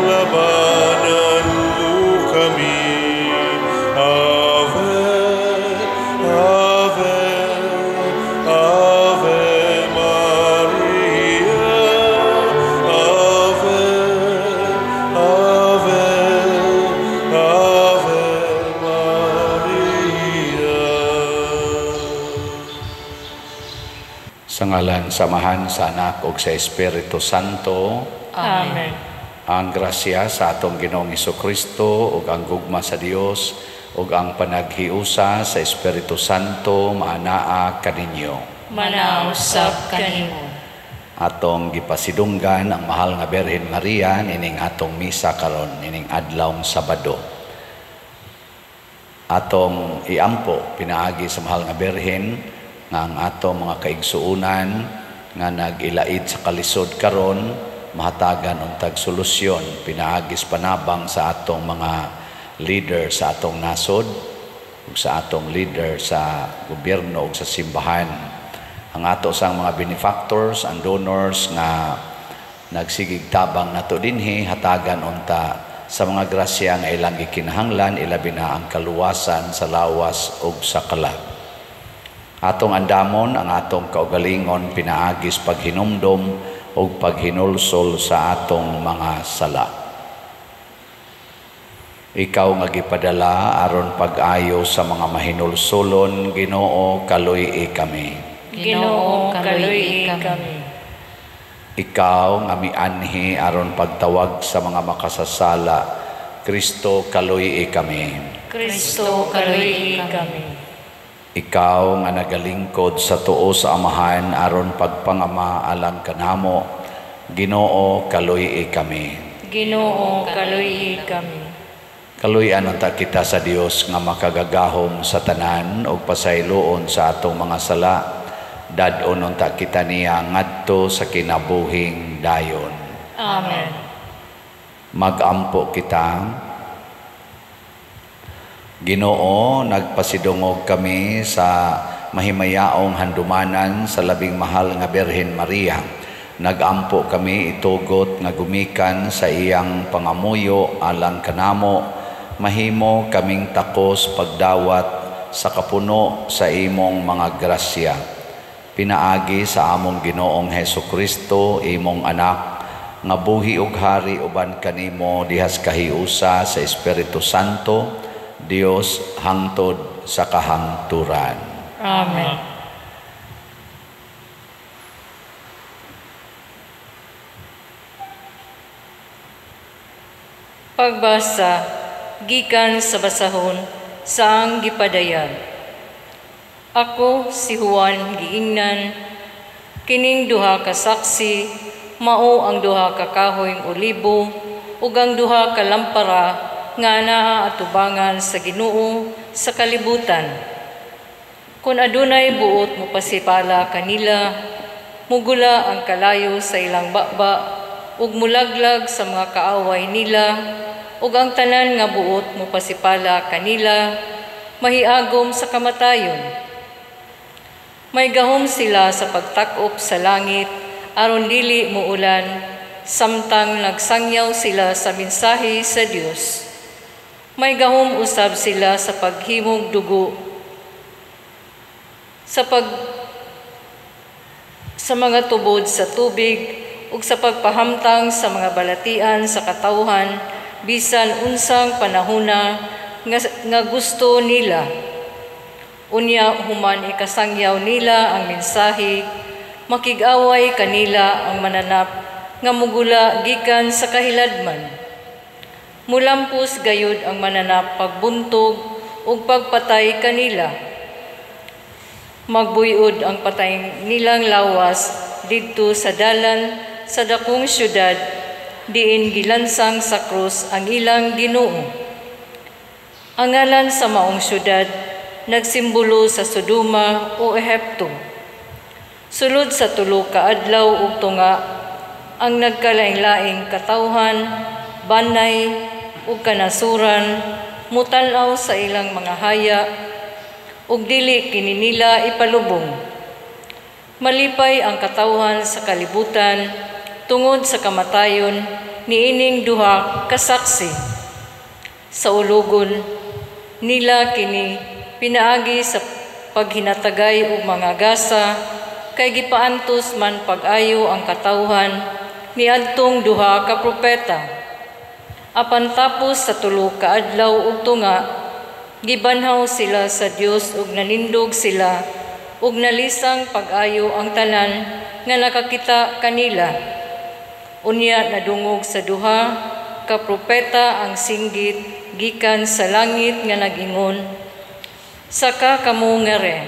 labanan mo kami. Ave, Ave, Ave Maria. Ave, Ave, Ave Maria. Sa ngalan samahan sa Anak ug sa Espiritu Santo. Amen. Ang grasya sa atong Ginoong Hesukristo ug ang gugma sa Dios ug ang panaghiusa sa Espiritu Santo maanaa kaninyo. Manausab kanimo. Atong gipasidunggan ang mahal nga Birhen Maria nining atong misa karon nining adlawng Sabado. Atong iampo pinaagi sa mahal nga Birhen nga ang atong mga kaigsuunan nga nag-ilait sa kalisod karon mahatagan untag solusyon pinaagis panabang sa atong mga leader sa atong nasod ug sa atong leader sa gobyerno ug sa simbahan. Ang ato sang mga benefactors and donors nga nagsigig tabang nato dinhi hatagan unta sa mga grasya nga ilang gikinahanglan ilabi na ang kaluwasan sa lawas ug sa kalag. Atong andamon ang atong kaugalingon pinaagis paghinumdom o paghinulsol sa atong mga sala. Ikaw nga gipadala aron pag-ayo sa mga mahinulsolon, Ginoo kaluy kami. Ginoo kaluy kami. Ikaw nga mianhi aron pagtawag sa mga makasasala, Kristo kaluy kami. Kristo kaluy kami. Ikaw nga nagalingkod sa tuo sa Amahan aron pagpangama alang kanamo, Ginoo kaluy kami. Ginoo kaluy kami. Kaluyan unta kita sa Dios nga makagagahom sa tanan ug pasayloon sa atong mga sala. Dadon unta kita niya ngadto sa kinabuhing dayon. Amen. Magampo kita. Ginoo, nagpasidungog kami sa mahimayaong handumanan sa labing mahal nga Birhen Maria. Nagampo kami itugot nga gumikan sa iyang pangamuyo alang kanamo. Mahimo kaming takos pagdawat sa kapuno sa imong mga grasya. Pinaagi sa among Ginoong Hesukristo, imong anak, nga buhi ug hari uban kanimo dihas kahiusa sa Espiritu Santo, Dios hangtod sa kahangturan. Amen. Pagbasa gikan sa basahon sa ang gipadayan. Ako si Juan giingnan kining duha ka saksi mao ang duha ka kahoyng olibo ug ang duha ka lampara nga naa atubangan sa Ginoo sa kalibutan. Kung adunay buot mo pasipala kanila, mugula ang kalayo sa ilang baba, ug mulaglag sa mga kaaway nila, ug ang tanan nga buot mo pasipala kanila, mahiagom sa kamatayon. May gahom sila sa pagtakop sa langit, aron dili muulan, samtang nagsangyaw sila sa mensahe sa Dios. May gahom usab sila sa paghimog dugo, sa mga tubod sa tubig, ug sa pagpahamtang sa mga balatian sa katawhan, bisan unsang panahona nga gusto nila. Unya human ikasangyaw nila ang mensahe, makig-away kanila ang mananap nga mugula gikan sa kahiladman. Mulampos gayud ang mananap pagbuntog ug pagpatay kanila. Magbuyod ang patay nilang lawas didto sa dalan sa dakong syudad, diin gilansang sa krus ang ilang Ginoo. Ang ngalan sa maong syudad nagsimbolo sa Sodoma o Ehipto. Sulod sa tulo ka adlaw ug tunga, ang nagkalaing-laing katawhan, banay ug kanasuran mutan-aw sa ilang mga haya ug dili kini nila ipalubong. Malipay ang katawhan sa kalibutan tungod sa kamatayon niining duha kasaksi. Sa ulugon nila kini pinaagi sa paghinatagay og mga gasa, kay gipaantos man pag-ayo ang katawhan ni adtong duha ka propeta. Apan tapos sa tulo ka adlaw ug tunga, gibanhaw sila sa Dios ug nanindog sila ug nalisang pag-ayo ang tanan nga nakakita kanila. Unya nadungog sa duha ka propeta ang singgit gikan sa langit nga nag-ingon, "Saka kamo ngare,"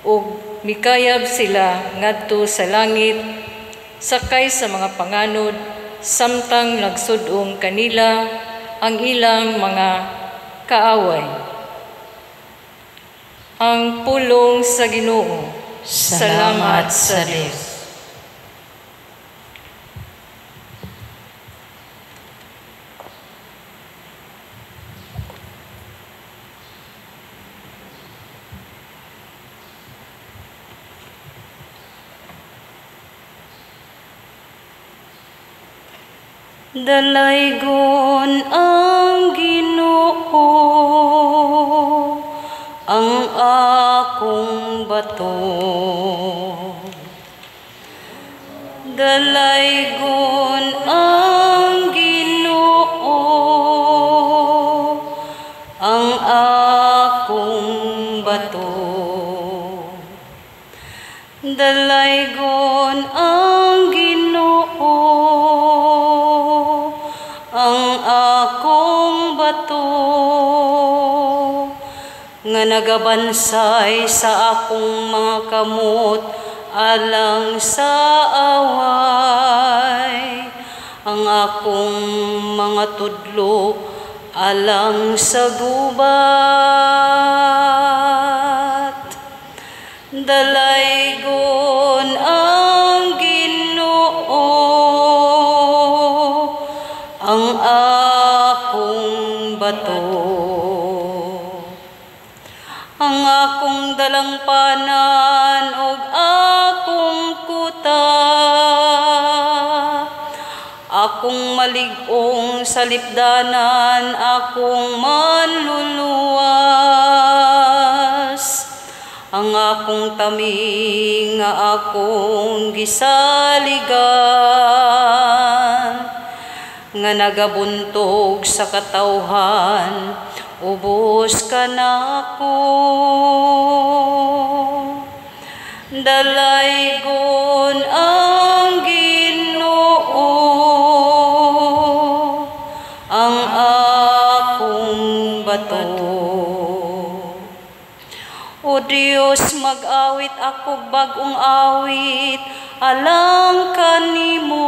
ug mikayab sila ngadto sa langit sakay sa mga panganod samtang nagsudong kanila ang ilang mga kaaway. Ang pulong sa Ginoo. Salamat sa Dios. Dalaygon ang Ginoo, ang akong bato. Dalaygon ang Ginoo, ang akong bato. Dalaygon ang Ginoo, ang akong bato, nga nagabansay sa akong mga kamot alang sa away, ang akong mga tudlo alang sa gubat. Dalaygon ang Ginoo, ang akong bato, ang akong dalangpanan ug akong kuta, akong malig-ong sa lipdanan, akong manluluwas, ang akong taming nga akong gisaligan, nga nagabuntog sa katawhan, ubos ka nako. Dalaygon ang Ginoo, ang akong bato. O Dios, mag-awit ako bagong awit alang kanimo.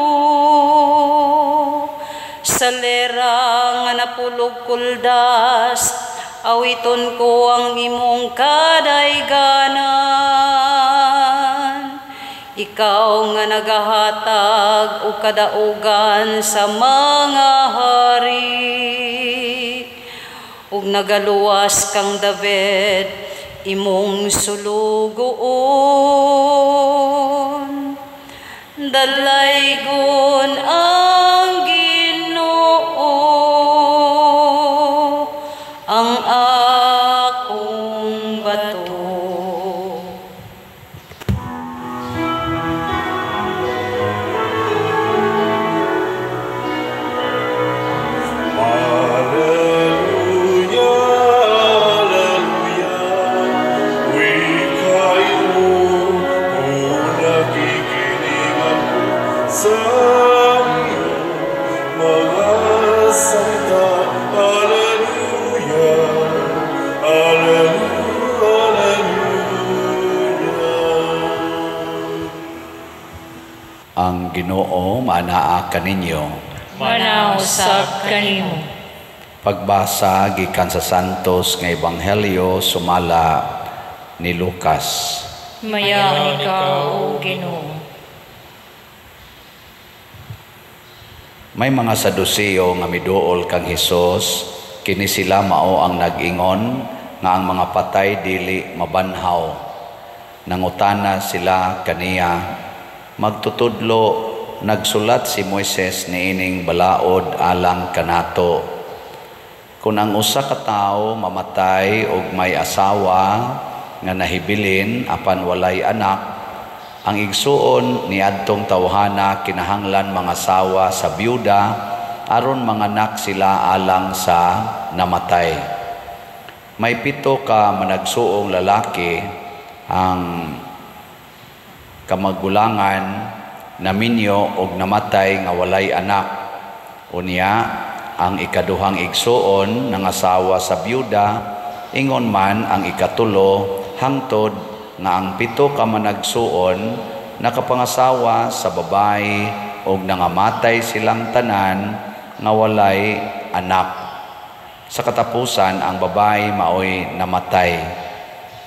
Sa lera nga napulog kuldas, awiton ko ang imong kadayganan. Ikaw nga nagahatag o kadaugan sa mga hari, ug nagaluwas kang David imong sulugoon. Dalaygon ang Ginoo, ang akong bato. Ang Ginoo manaa kaninyo. Manaw sa kanimo. Pagbasa gikan sa Santos nga Ebanghelyo sumala ni Lucas. Mayaon ikaw, O Ginoo. May mga Saduceo nga miduol kang Hesus, kini sila mao ang nag-ingon nga ang mga patay dili mabanhaw. Nangutana sila kaniya, magtutudlo nagsulat si Moises niining balaod alang kanato. Kung ang usa ka tawo mamatay og may asawa nga nahibilin apan walay anak, ang igsuon niadtong tawhana kinahanglan mangasawa sa byuda aron manganak sila alang sa namatay. May 7 ka managsuong lalaki ang kamagulangan naminyo og namatay nga walay anak. Unya ang ikaduhang igsuon nangasawa sa byuda, ingon man ang ikatulo hangtod nga ang 7 ka managsuon nakapangasawa sa babae og nangamatay silang tanan nga walay anak. Sa katapusan ang babae maoy namatay.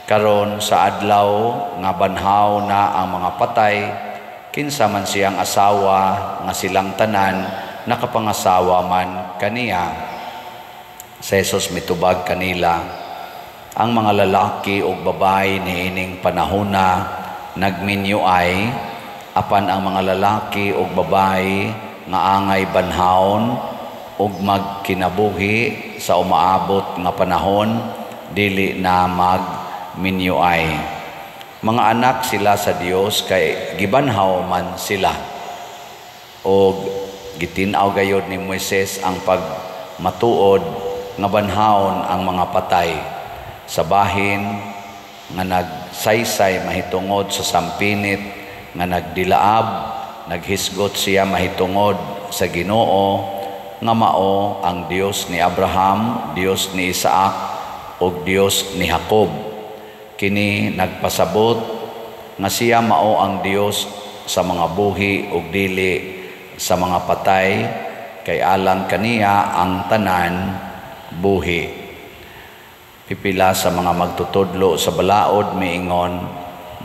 Karon sa adlaw nga banhaw na ang mga patay, kinsa man siyang asawa nga silang tanan nakapangasawa man kaniya. Sa Jesus mitubag kanila, ang mga lalaki o babae niining panahona nagminyuay, apan ang mga lalaki o babae nga angay banhaon ug magkinabuhi sa umaabot nga panahon dili na magminyuay. Mga anak sila sa Dios kay gibanhaw man sila. Og gitinaw gayod ni Moises ang pagmatuod nga banhaon ang mga patay. Sa bahin nga nagsaysay mahitungod sa sampinit, nga nagdilaab, naghisgot siya mahitungod sa Ginoo, nga mao ang Dios ni Abraham, Dios ni Isaac, ug Dios ni Jacob. Kini nagpasabot nga siya mao ang Dios sa mga buhi ug dili sa mga patay, kay alang kaniya ang tanan buhi. Pipila sa mga magtutudlo sa balaod miingon,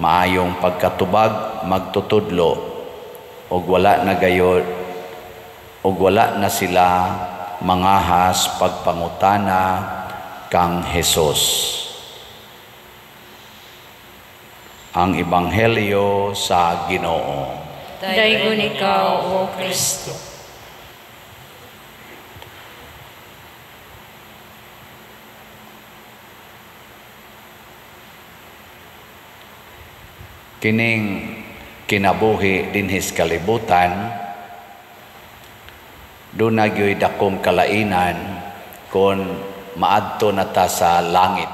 maayong pagkatubag magtutudlo ug wala na gayod ug wala na sila mangahas pagpangutana kang Hesus. Ang Ebanghelyo sa Ginoo. Daygon ikaw, O Kristo. Kining kinabuhi dinhis kalibutan, doon nagyoy dakong kalainan kung maadto na ta sa langit.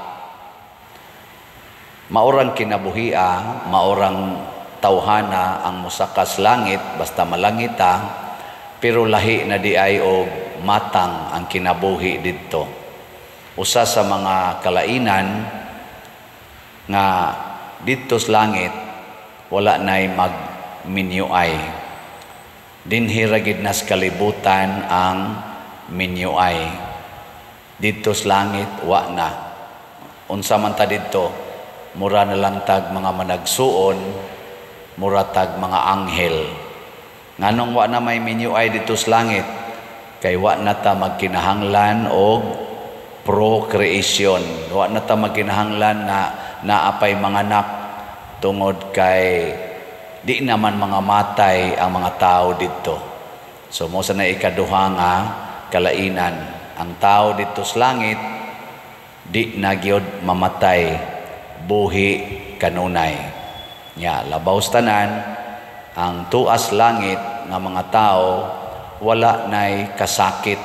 Maurang kinabuhia, maurang tawhana ang musakas langit, basta malangita, pero lahi na di ay og matang ang kinabuhi didto. Usa sa mga kalainan nga didto sa langit, wala na'y magminyuay. Dinhi ra gid nas kalibutan ang minyuay. Didto sa langit wa na. Unsa man ta didto, mura na lang tag mga managsuon, mura tag mga anghel. Nganong wa na may minyuay didto sa langit, kay wa na ta magkinahanglan og procreation. Wa na ta magkinahanglan na naapay mga anak, tungod kay di naman mga matay ang mga tao dito. So mo sa na ikaduha nga kalainan, ang tao dito sa langit di na gyud mamatay, buhi kanunay. Nya labaw sa tanan ang tuas langit nga mga tao wala nay kasakit,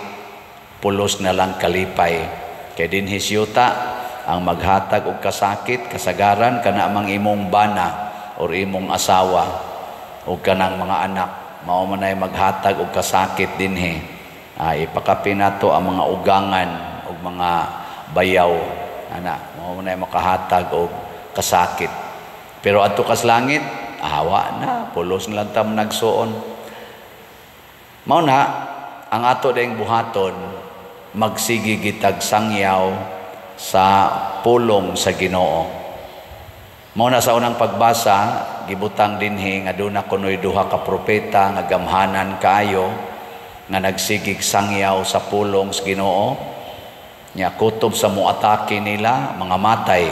pulos na lang kalipay. Kay dinhi siyuta ang maghatag og kasakit, kasagaran kana amang imong bana or imong asawa o kanang mga anak, mao man ay maghatag og kasakit dinhi. Ipakapi nato ang mga ugangan og mga bayaw, ana, mao man ay makahatag og kasakit. Pero adto kas langit, ahawa na, pulos na lang tam nagsuon. Mao na ang ato daing buhaton, magsigi gitag sangyaw sa pulong sa Ginoo. Mao na sa unang pagbasa, gibutang dinhi nga doon na kunoy duha ka propeta nga gamhanan kaayo nga nagsigig sangyaw sa pulong sa Ginoo. Nya kutob sa muatake nila mga matay.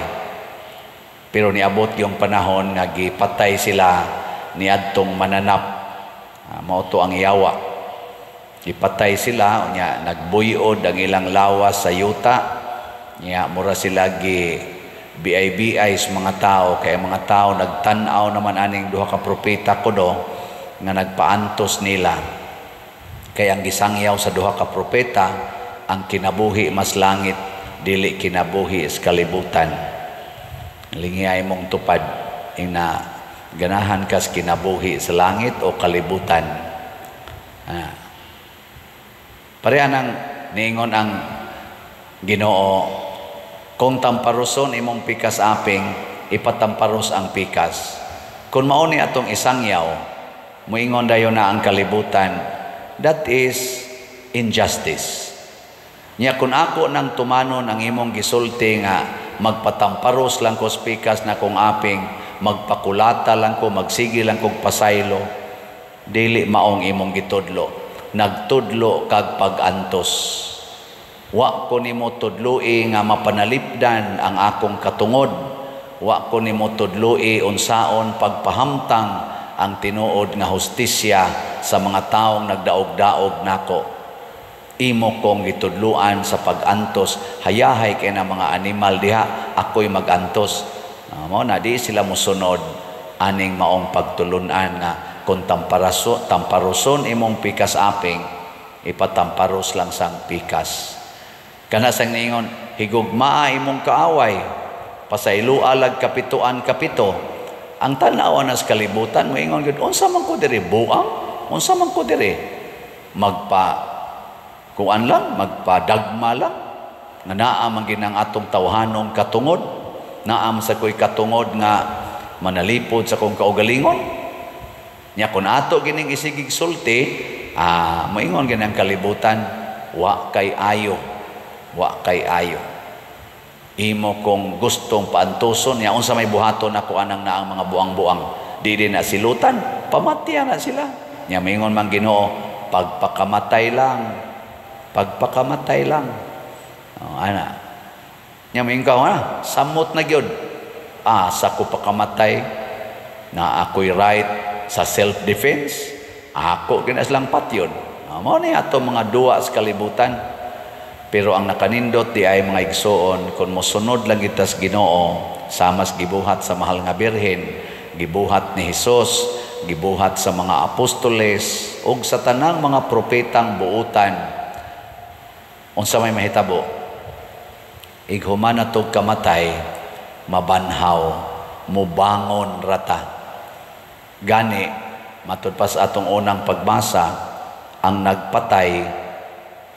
Pero niabot yung panahon nga gipatay sila niadtong mananap Mao to ang yawa. Ipatay sila, nya nagbuyod ang ilang lawas sa yuta. Nya mura sila gi BI sa mga tao, kaya mga tao nagtan-aw naman aning duha ka propeta kuno nga nagpaantos nila. Kaya ang gisangyaw sa duha ka propeta, ang kinabuhi mas langit, dili kinabuhi is kalibutan. Lingiyay mong tupad, ina ganahan kas kinabuhi sa langit o kalibutan. Pareha nang niingon ang Ginoo, kung tamparuson imong pikas aping, ipatamparos ang pikas. Kung mauni atong isangyaw, muingon dayon na ang kalibutan, that is injustice. Nya kung ako nang tumanon ang imong gisulti nga magpatamparos lang ko pikas na kung aping, magpakulata lang ko, magsigi lang kog pasaylo, dili maong imong gitudlo. Nagtudlo kag pag-antos. Wa ko nimo tudloi nga mapanalipdan ang akong katungod. Wa ko nimo tudloi unsaon pagpahamtang ang tinuod nga hustisya sa mga taong nagdaog-daog nako. Imo kong gitudluan sa pag-antos, hayahay kay na mga animal diha, ako'y mag-antos. Mao na di sila musunod aning maong pagtulunan nga kung tamparuson imong pikas aping, ipatamparos lang sang pikas. Kana sang niingon, higugmaa imong kaaway, pasaylua lag kapituan kapito. Ang tanaw na sa kalibutan, moingon gyud, unsa man ko diri buang? Unsa man ko diri? Kuan lang, magpadagma lang. Nga naam ang ginang atong tawhanong katungod. Naam sa ko'y katungod nga manalipod sa kong kaugalingon. Nya kung ato gining isigig sulti, moingon ginang kalibutan, wa kay ayo. Wa kay ayo. Imo kung gustong paantuson, nya unsa may buhaton ako anang naang mga buang-buang. Di din na silutan, pamatyan na sila. Nya moingon man Ginoo, pagpakamatay lang. Pagpakamatay lang. Ana. Nya mingkaw samot na gyud. Sa ko pakamatay na ako'y right sa self-defense. Ako ginas lang patyon. Mao ni ato mga duwa sa kalibutan. Pero ang nakanindot di ay mga igsoon, kung mosunod lang itas Ginoo, samas gibuhat sa mahal nga birhen, gibuhat ni Hesus, gibuhat sa mga apostoles, ug sa tanang mga propetang buutan. Unsa may mahitabo, ighuman na to kamatay, mabanhaw, mubangon rata. Gani, matud pa sa atong unang pagbasa, ang nagpatay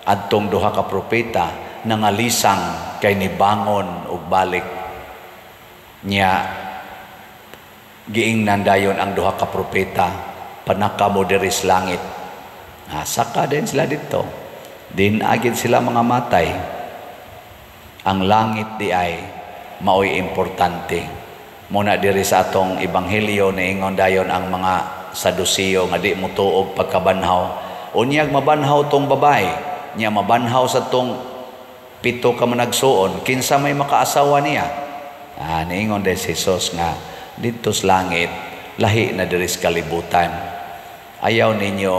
adtong duha ka propeta nangalisang kay nibangon ug balik. Nya giingnan dayon ang duha ka propeta, panakamo diri sa langit. Saka din sila dito. Din agid sila mga matay. Ang langit di ay maoy importante. Muna diri sa atong ebanghelyo niingon dayon ang mga Sadusiyo nga di mutuog pagkabanhaw. Unyag mabanhaw tong babae, nya mabanhaw sa tong 7 ka managsuon, kinsa may makaasawa niya. Niingon des Jesus nga dito sa langit lahi na diri sa kalibutan. Ayaw ninyo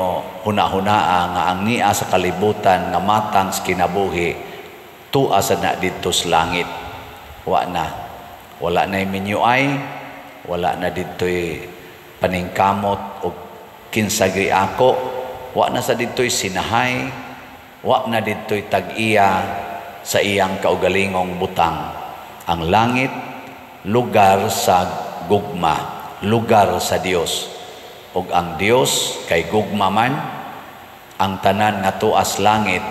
huna-hunaa nga ang niya sa kalibutan nga matang sa kinabuhi, tua sa na dito sa langit. Wala na minyuay, wala na dito'y paningkamot o kinsagri ako, wala na sa dito'y sinahay, wala na dito'y tag-iya sa iyang kaugalingong butang. Ang langit, lugar sa gugma, lugar sa Dios. Og ang Dios kay gugma man, ang tanan nga tuas langit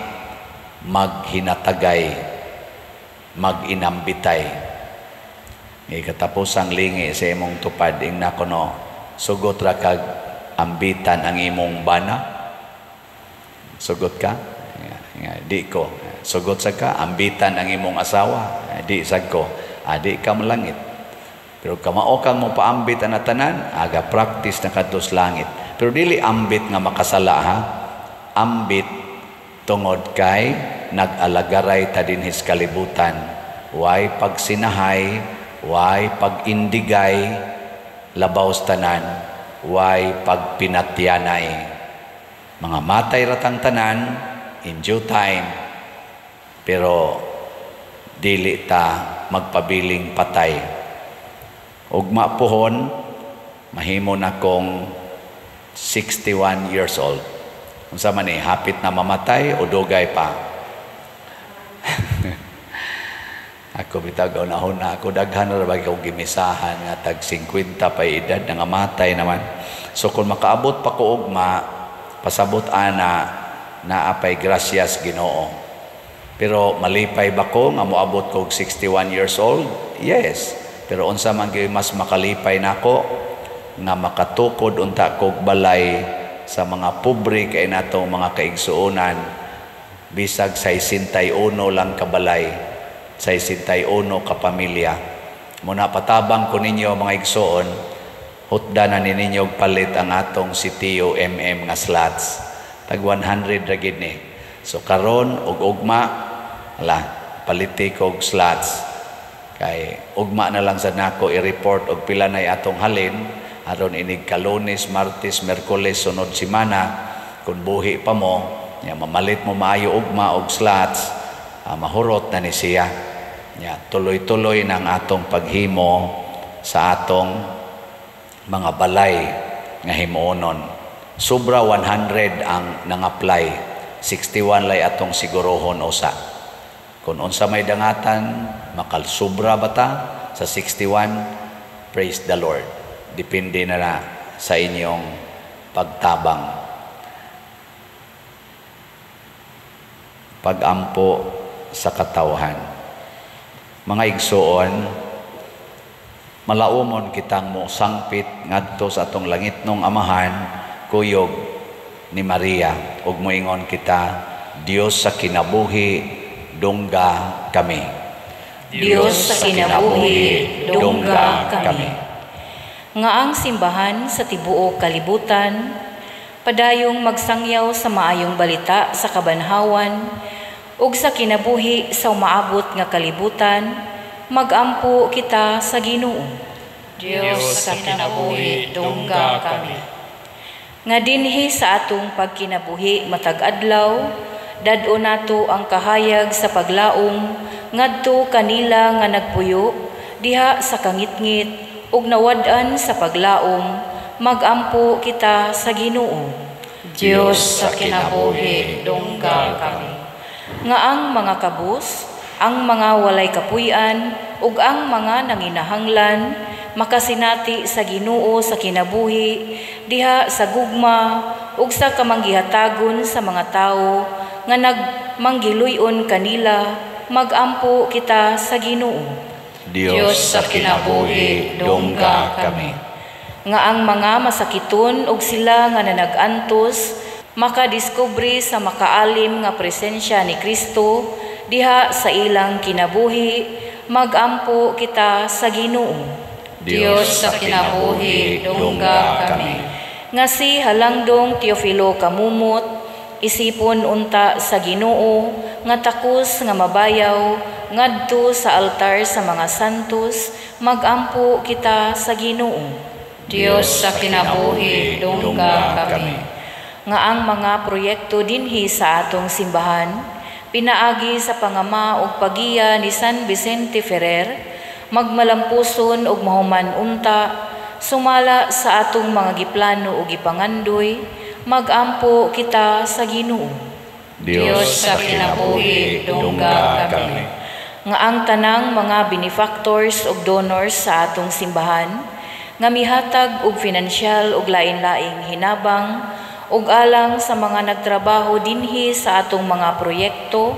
maghinatagay, maginambitay. Katapos ang lingi sa imong tupad, ingna kono, sugot ra kag ambitan ang imong bana. Sugot ka? Di ko. Sugot sa ka, ambitan ang imong asawa. Di sad ko. Di ka malangit. Pero kamao kang mo paambit ang tanan, aga practice na katos langit. Pero dili ambit nga makasala ha. Ambit tungod kay nag-alagaray ta dinhis kalibutan. Way pagsinahay, way pagindigay, labaw tanan, way pagpinatyanay. Mga matay ratang tanan in due time, pero dili ta magpabiling patay. Ugma pohon, mahimo na kong 61 years old. Unsa man hapit na mamatay o dugay pa? Ako bitag una ako daghan ra bagi kong gimisahan nga tag 50 pa edad nga matay naman. So kung makaabot pa ko ugma, pasabot ana na apay gracias Ginoo. Pero malipay ba ko nga moabot ko 61 years old? Yes. Pero unsa man gyud mas makalipay nako nga makatukod unta kog balay sa mga pobre kay natong mga kaigsuonan bisag 61 lang kabalay, 61 ka pamilya. Muna patabang ko ninyo mga igsoon, hutda na ninyo palit ang atong sitiyo nga slots. Tag 100 ra gid ni. So karon og ugma paliti kog slots. Kay ugma na lang sa nako i-report og pila nay atong halin aron inig Lunes, Martes, Miyerkules sunod semana kun buhi pa mo, nya mamalit mo maayo ugma og slots, mahurot na ni siya. Nya tuloy-tuloy nang atong paghimo sa atong mga balay nga himuonon. Sobra 100 ang nang-apply, 61 lay atong sigurohon usa. Kung unsa may dangatan, makalsobra ba ta sa 61? Praise the Lord. Depende na sa inyong pagtabang. Pagampo sa katawhan. Mga igsoon, malaumon kitang mo sangpit ngadto sa atong langitnong Amahan, kuyog ni Maria, ug moingon kita, Dios sa kinabuhi, dungga kami. Diyos sa kinabuhi, dungga kami. Nga ang simbahan sa tibuok kalibutan, padayong magsangyaw sa maayong balita sa kabanhawan, ug sa kinabuhi sa umaabot nga kalibutan, magampo kita sa Ginoo. Diyos sa kinabuhi, dungga kami. Nga dinhi sa atong pagkinabuhi matag adlaw, dadon nato ang kahayag sa paglaom ngadto kanila nga nagpuyo diha sa kangitngit ug nawad-an sa paglaom, magampo kita sa Ginoo. Diyos sa kinabuhi, dungga kami. Nga ang mga kabus, ang mga walay kapuy-an, ug ang mga nanginahanglan, makasinati sa Ginoo sa kinabuhi, diha sa gugma, ug sa kamanggihatagon sa mga tawo, nga nagmanggiluyon kanila, magampo kita sa Ginoo. Diyos sa kinabuhi, dungga kami. Nga ang mga masakiton ug sila nga nanag-antos, makadiskubre sa makaalim nga presensya ni Kristo diha sa ilang kinabuhi, magampo kita sa Ginoo. Diyos sa kinabuhi, dungga kami. Nga si Halangdong Teofilo Kamumot, isipon unta sa Ginoo, nga takos nga mabayaw, ngadto sa altar sa mga santos, magampo kita sa Ginoo. Diyos sa kinabuhi, dungga kami. Nga ang mga proyekto dinhi sa atong simbahan, pinaagi sa pangama ug pagiya ni San Vicente Ferrer, magmalampuson ug mahuman unta, sumala sa atong mga giplano ug gipangandoy, magampo kita sa Ginoo. Diyos sa kinabuhi, dungga kami. Nga ang tanang mga benefactors ug donors sa atong simbahan, nga mihatag og finansyal ug lain-laing hinabang, ug alang sa mga nagtrabaho dinhi sa atong mga proyekto,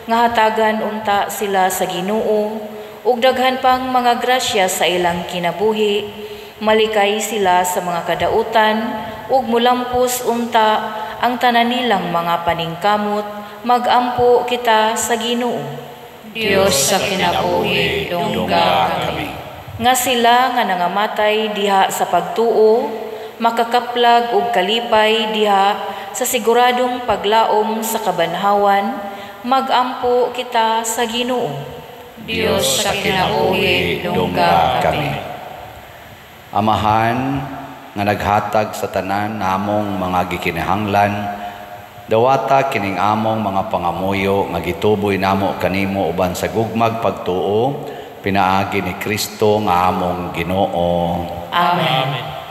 nga hatagan unta sila sa Ginoo, ug daghan pang mga grasya sa ilang kinabuhi, malikay sila sa mga kadautan, ug mulampos unta ang tanan nilang mga paningkamot, magampo kita sa Ginoo. Diyos sa kinabuhi, dungga kami. Nga sila nga nangamatay diha sa pagtuo, makakaplag ug kalipay diha sa siguradong paglaom sa kabanhawan, magampo kita sa Ginoo. Diyos sa kinabuhi, dungga kami. Amahan nga naghatag sa tanan namong mga gikinahanglan, Dawata kining among mga pangamuyo nga gituboy namo kanimo uban sa gugmag pagtuo pinaagi ni Kristo nga among Ginoo. Amen.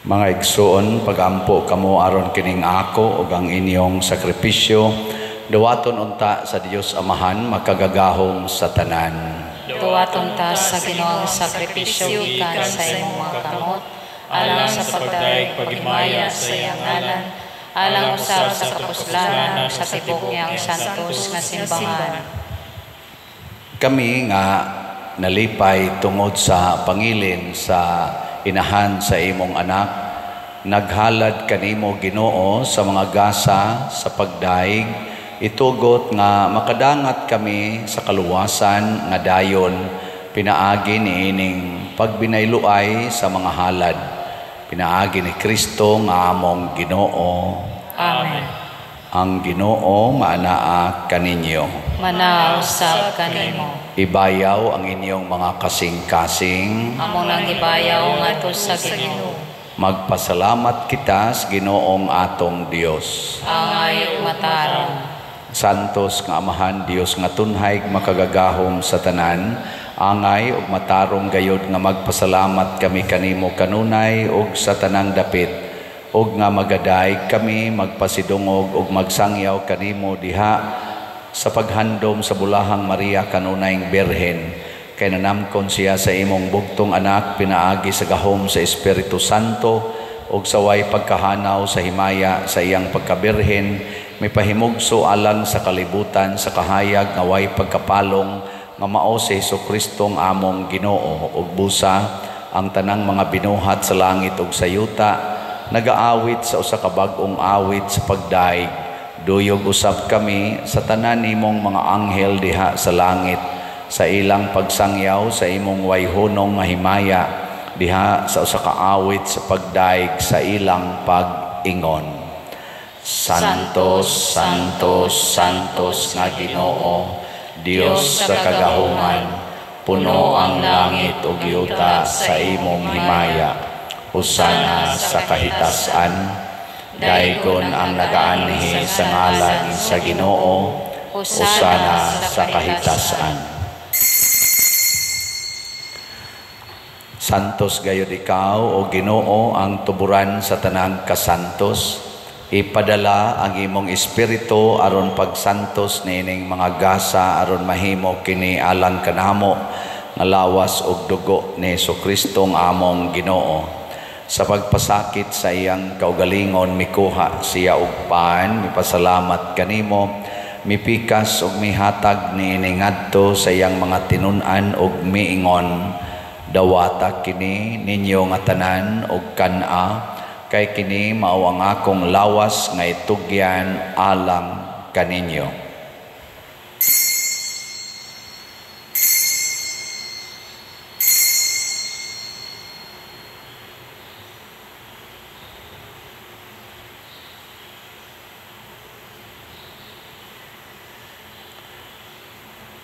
Mga igsoon, pagampo kamo aron kining ako ug ang inyong sakripisyo, duwaton unta sa Dios Amahan makagagahom sa tanan. Duwaton ta sa Ginoong sakripisyo kan sa imong mga kamot, alang sa pagdaig paghimaya sa iyang ngalan, alang usab sa kapuslanan sa tibok niyang santos nga simbahan. Kami nga nalipay tungod sa pangilin sa inahan sa imong anak, naghalad kanimo Ginoo sa mga gasa sa pagdaig, itugot nga makadangat kami sa kaluwasan nga dayon pinaagi niining pagbinayluay sa mga halad, pinaagi ni Kristo nga among Ginoo. Amen. Ang Ginoo maanaa kaninyo. Manaw sa kanimo. Ibayaw ang inyong mga kasing-kasing. Amo nang ibayaw ngadto sa Ginoo. Magpasalamat kita sa Ginoong atong Dios. Angay mataron. Santos nga Amahan Dios nga tunhay makagagahom sa tanan, angay ug matarong gayod nga magpasalamat kami kanimo kanunay ug sa tanang dapit, ug nga magaday kami magpasidungog ug magsangyaw kanimo diha sa paghandom sa bulahang Maria kanunayng Birhen, kay nanamkon siya sa imong bugtong anak pinaagi sa gahom sa Espiritu Santo ug sa way pagkahanaw sa himaya sa iyang pagkabirhen, may pahimugso alang sa kalibutan sa kahayag nga way pagkapalong nga mao si Jesucristo ang among Ginoo, ug busa ang tanang mga binuhat sa langit ug sa yuta nagaawit sa usa ka bag-ong awit sa pagdaig. Duyog usab kami sa tanan nimong mga anghel diha sa langit sa ilang pagsangyaw sa imong wayhonong mahimaya diha sa usa ka awit sa pagdaig sa ilang pag-ingon. Santos, Santos, Santos nga Ginoo, Dios sa kagahuman, puno ang langit ug yuta sa imong himaya. Husana sa kahitasan, daygon ang nagaanhi sa ngalan sa Ginoo. Husana sa kahitasan. Santos gayud ikaw o Ginoo ang tuburan sa tanang kasantos. Ipadala ang imong espiritu aron pagsantos nining mga gasa aron mahimo kini alang kanamo nga lawas ug dugo ni Jesucristo ang among Ginoo. Sa pagpasakit sa iyang kaugalingon mikuha siya og paan, mipasalamat kanimo, mipikas ug mihatag niini ngadto sa iyang mga tinun-an ug miingon, dawata kini ninyo nga tanan ug kan-a, kay kini mao ang akong lawas nga itugyan alang kaninyo.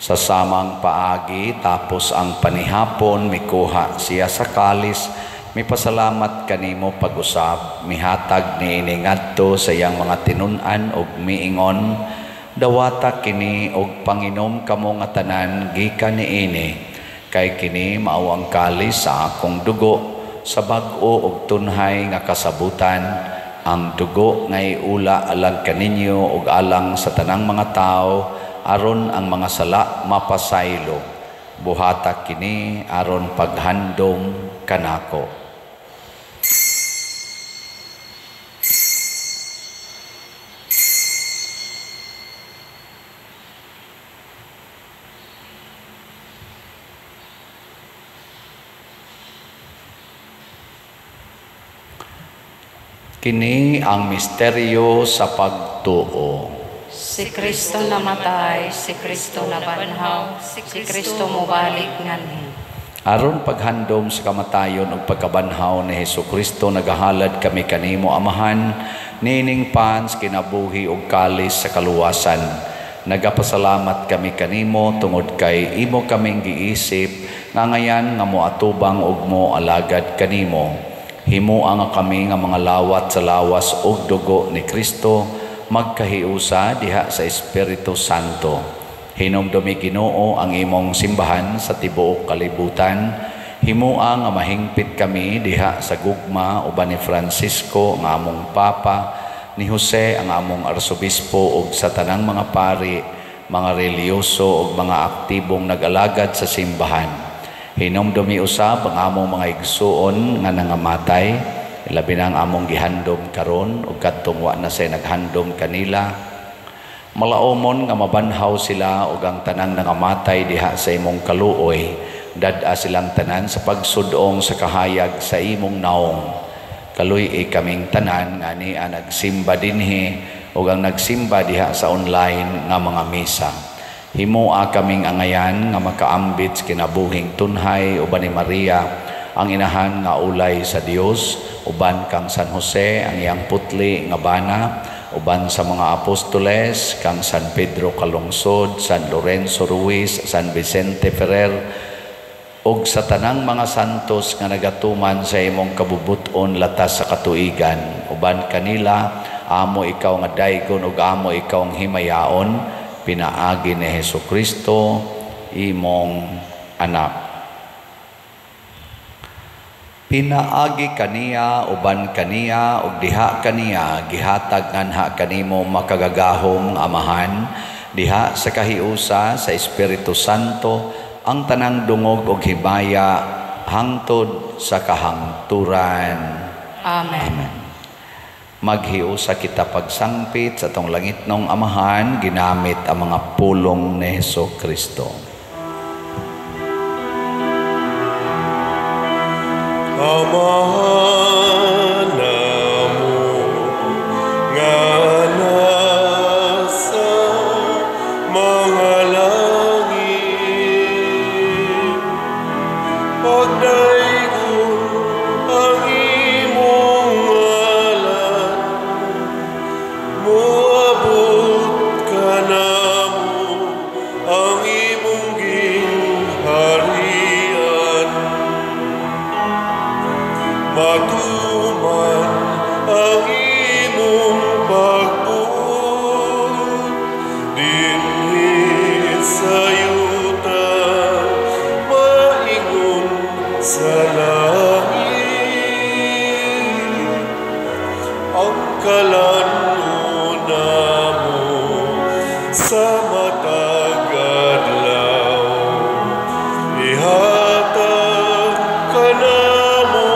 Sa samang paagi tapos ang panihapon mikuha siya sa kalis, mipasalamat kanimo pag-usab, mihatag niini ngadto sa iyang mga tinun-an ug miingon, Dawata kini og panginom kamo nga tanan gikan niini, kay kini mao ang kalis sa akong dugo sa bag-o og tunhay nga kasabutan, ang dugo nga iula alang kaninyo og alang sa tanang mga tao aron ang mga sala mapasaylo. Buhata kini aron paghandom kanako. Kini ang misteryo sa pagtuo. Si Kristo namatay, si Kristo nabanhaw, si Kristo mobalik nganhi. Aron paghandom sa kamatayon ug pagkabanhaw ni Hesukristo, nagahalad kami kanimo Amahan, nining pans kinabuhi ug kalis sa kaluwasan. Nagapasalamat kami kanimo tungod kay imo kaming giisip nga ngayan nga moatubang ug mo alagad kanimo. Himo ang kami nga mga lawat sa lawas og dugo ni Kristo, magkahiusa diha sa Espiritu Santo. Hinumdumi Ginoo ang imong simbahan sa tibuok kalibutan. Himoa nga mahingpit kami diha sa gugma uban ni Francisco nga among Papa, ni Jose ang among Arsobispo ug sa tanang mga pari, mga reliyoso ug mga aktibong nag-alagad sa simbahan. Hinumdumi usab ang among mga igsuon nga nangamatay, labi na ang among gihandom karon ug kadtong wa na say naghandom kanila. Malaumon nga mabanhaw sila ug ang tanang nangamatay diha sa imong kaluoy, dad-a silang tanan sa pagsudong sa kahayag sa imong naong. Kaluy kaming tanan nga niya nagsimba dinhi ug ang nagsimba diha sa online nga mga misa. Himoa kaming angayan nga makaambit sa kinabuhing tunhay uban ni Maria, ang inahan nga ulay sa Dios, uban kang San Jose ang iyang putli nga bana, uban sa mga apostoles kang San Pedro Calungsod, San Lorenzo Ruiz, San Vicente Ferrer, ug sa tanang mga santos nga nagatuman sa imong kabubuton latas sa katuigan. Uban kanila, amo ikaw nga daygon ug amo ikaw ang himayaon, pinaagi ni Hesukristo, imong anak. Pinaagi kaniya, uban kaniya, ug diha kaniya, gihatag nganha kanimo makagagahom nga Amahan, diha sa kahiusa sa Espiritu Santo, ang tanang dungog ug hibaya, hangtod sa kahangturan. Amen. Maghiusa kita pagsangpit sa tong langitnong Amahan, ginamit ang mga pulong ni Hesukristo. Amahan namo nga nasa mga langit, pagdaygon ang imong ngalan, moabot ka namo ang imong gingharian. Matuman ang imong pagbuot dinhi sa yuta, maingon sa langit. Ang kalan-o namo sa matag adlaw, ihatag ka namo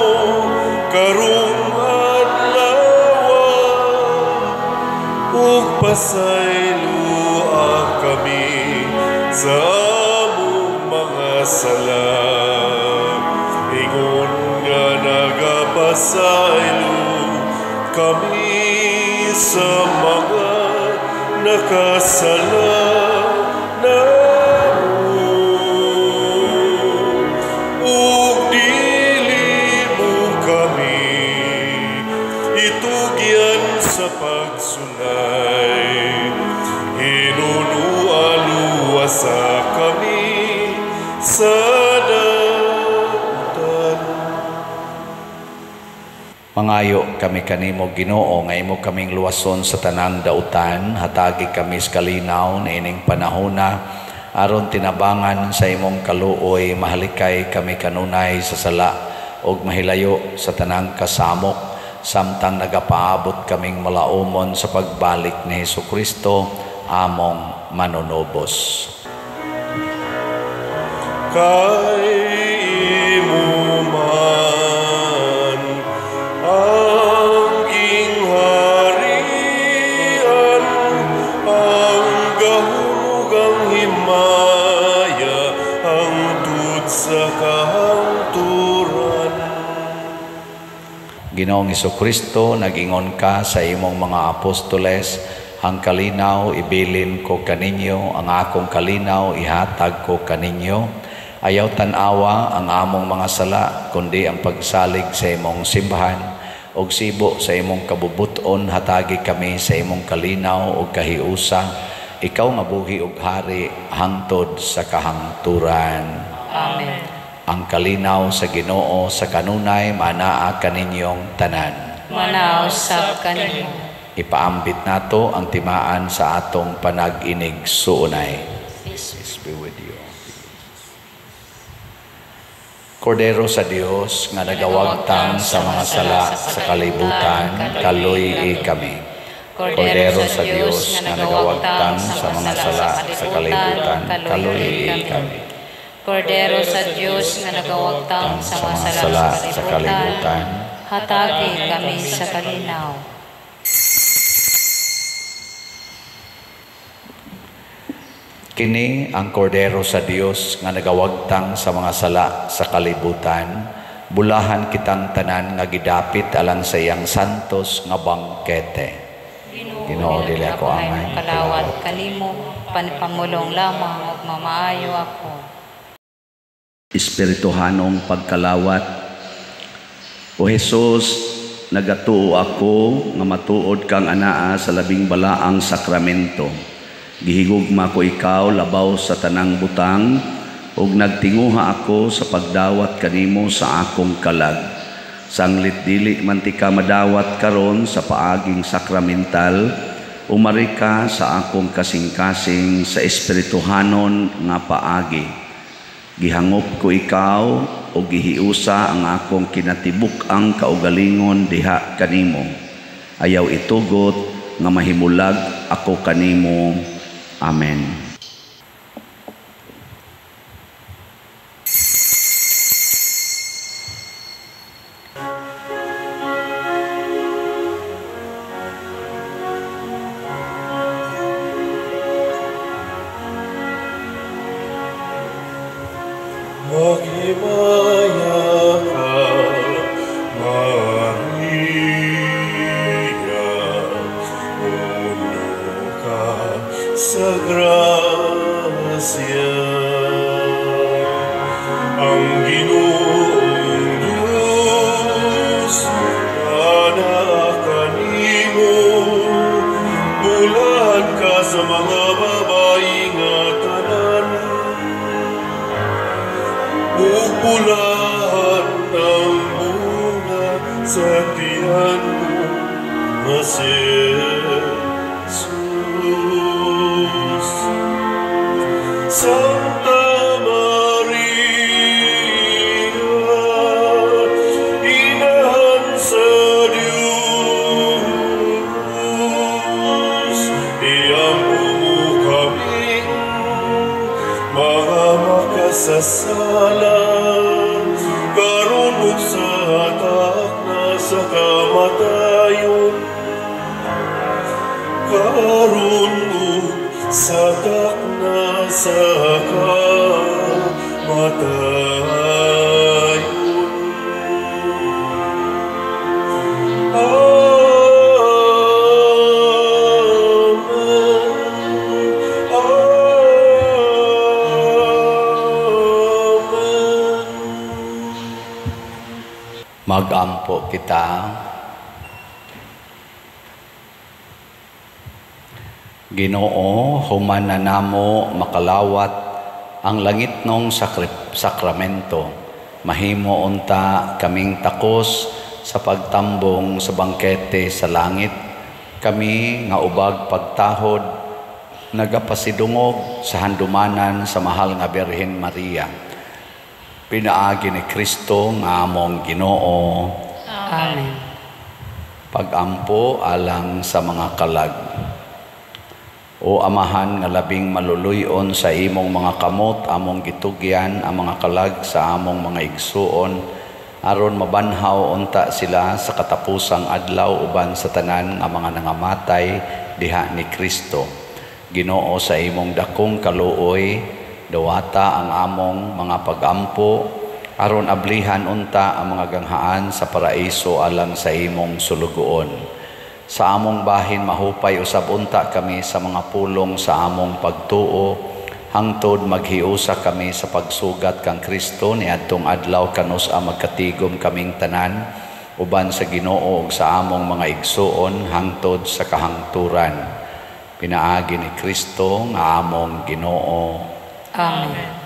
karong adlaw, ug pasayloa kami sa among mga sala. Ingon nga nagapasaylo kami sa mga nakasala namo, ug dili mo kami itugyan sa pagsulay. Hinunualuwasa kami sa dautan. Mangayo kami kanimo Ginoo nga imo kaming luwason sa tanang dautan, hatagi kami sa kalinaw na ining panahona aron tinabangan sa imong kaluoy, mahalikay kami kanunay sa sala ug mahilayo sa tanang kasamok, samtang nagapaabot kaming malaumon sa pagbalik ni Hesukristo among manunobos. Kay imo man ang gingharian, ang gahumugang himaya, ang tud sa kahangturan. Ginoong Hesukristo, nag-ingon ka sa imong mga apostoles, ang kalinaw ibilin ko kaninyo, ang akong kalinaw ihatag ko kaninyo. Ayaw tanawa ang among mga sala, kundi ang pagsalig sa imong simbahan, og sibo sa imong kabubuton, hatagi kami sa imong kalinaw ug kahiusa. Ikaw nga buhi ug hari hangtod sa kahangturan. Amen. Ang kalinaw sa Ginoo sa kanunay manaa kaninyong tanan. Manaw sab kanimo. Ipaambit nato ang timaan sa atong panag-inig suunay. Peace be with you. Kordero sa Dios nga nagawagtang sa mga sala sa kalibutan, kaluy kami. Kordero sa Dios nga nagawagtang sa mga sala sa kalibutan, kaluy kami. Kordero sa Diyos nga nagawagtang sa mga sala sa kalibutan, hatagi kami sa kalinaw. Kini ang kordero sa Dios nga nagawagtang sa mga sala sa kalibutan, bulahan kitang tanan nga gidapit alang sa iyang santos nga bangkete. Ginoo dili ako amay kalawat kanimo, panipamulong lamang ug mamaayo ako. Espirituhanong pagkalawat. O Jesus, nagatuo ako nga matuod kang anaa sa labing balaang sakramento. Gihigugma ko ikaw labaw sa tanang butang, ug nagtinguha ako sa pagdawat kanimo sa akong kalag. Sanglit dili man ti ka madawat karon sa paaging sakramental, umari ka sa akong kasing-kasing sa espirituhanon nga paagi. Gihangop ko ikaw o gihiusa ang akong kinatibuk ang kaugalingon diha kanimo. Ayaw itugot nga mahimulag ako kanimo. Amen. Maghimaya ka, Maria, puno ka sa grasya. Ang Ginoong Diyos, anak kanimo, bulan ka sa mga babae nga tanan. Bukulahan ng bunga sa tiyan mo, Mas Jesus. Santa Maria, Inahan sa Diyos, iampo mo kami mga makasasala, karon ug sa hatak na sa kamatayon. Karon ug sa hatak na sa kamatayon. Magampo kita. Ginoo, human na namo makalawat ang langit nung sakramento. Mahimo unta kaming takos sa pagtambong sa bangkete sa langit. Kami nga ubag pagtahod nagapasidungog sa handumanan sa mahal nga Birhen Maria. Pinaagi ni Kristo nga among Ginoo. Amen. Pagampo alang sa mga kalag. O Amahan nga labing maluluyon sa imong mga kamot, among gitugyan ang mga kalag sa among mga igsuon, aron mabanhaw unta sila sa katapusang adlaw uban sa tanan nga mga nangamatay diha ni Kristo. Ginoo, sa imong dakong kaluoy, dawata ang among mga pagampo, aron ablihan unta ang mga ganghaan sa paraiso alang sa imong sulugoon. Sa among bahin mahupay usab unta kami sa mga pulong sa among pagtuo, hangtod maghiusa kami sa pagsugat kang Kristo niadtong adlaw kanus ang magkatigom kaming tanan uban sa Ginoo ug sa among mga igsuon hangtod sa kahangturan. Pinaagi ni Kristo nga among Ginoo. Amen.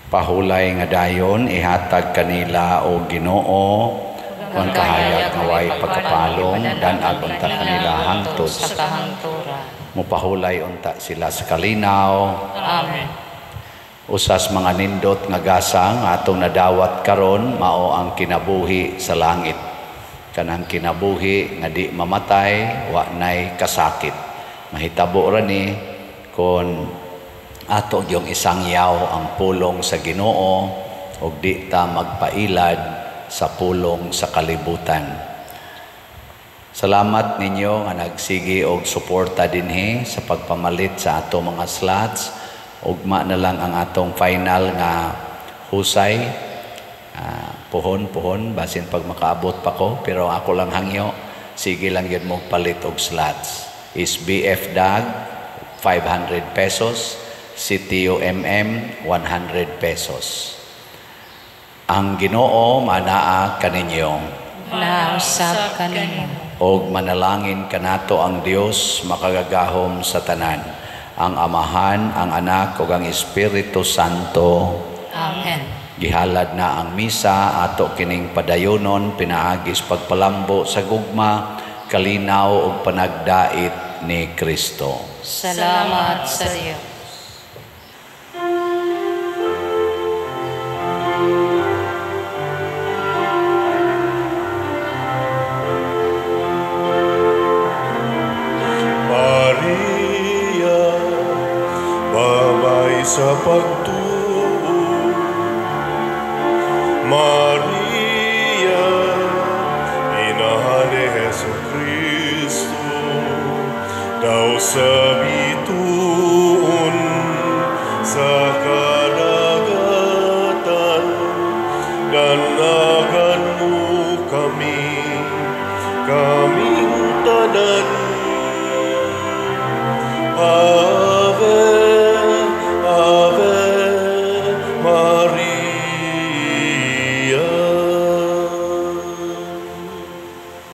Pahulay nga dayon ihatag kanila o Ginoo kung kahayag nga way pagkapalong danag unta kanila hangtod sa kahangturan. mupahulay unta sila sa kalinaw. Amen. Usas mga nindot nga gasa nga atong nadawat karon mao ang kinabuhi sa langit. Kanang kinabuhi nga di mamatay, wa nay kasakit. Mahitabo ra ni kon ato yung isang yaw ang pulong sa Ginoo ug di ta magpailad sa pulong sa kalibutan. Salamat ninyo nga nagsigi og suporta dinhi sa pagpamalit sa ato mga slots. Ugma na lang ang atong final nga husay. Puhon basin pag makaabot pa ko, pero ako lang hangyo, sige lang yun mo palit og slots. Is BF Dag 500 pesos, CTUMM 100 pesos. Ang Ginoo manaa kaninyo. Nausap kanimo. Og manalangin kanato ang Dios makagagahom sa tanan, ang Amahan, ang Anak ug ang Espiritu Santo. Amen. Gihalad na ang misa, ato kining padayonon, pinaagis pagpalambo sa gugma, kalinaw ug panagdait ni Kristo. Salamat sa Dios. Maria, babay sa pagtuo. Maria, inahan ni Jesucristo, daw sa bituon sa kadagatan, danagan mo kami, kaming tanan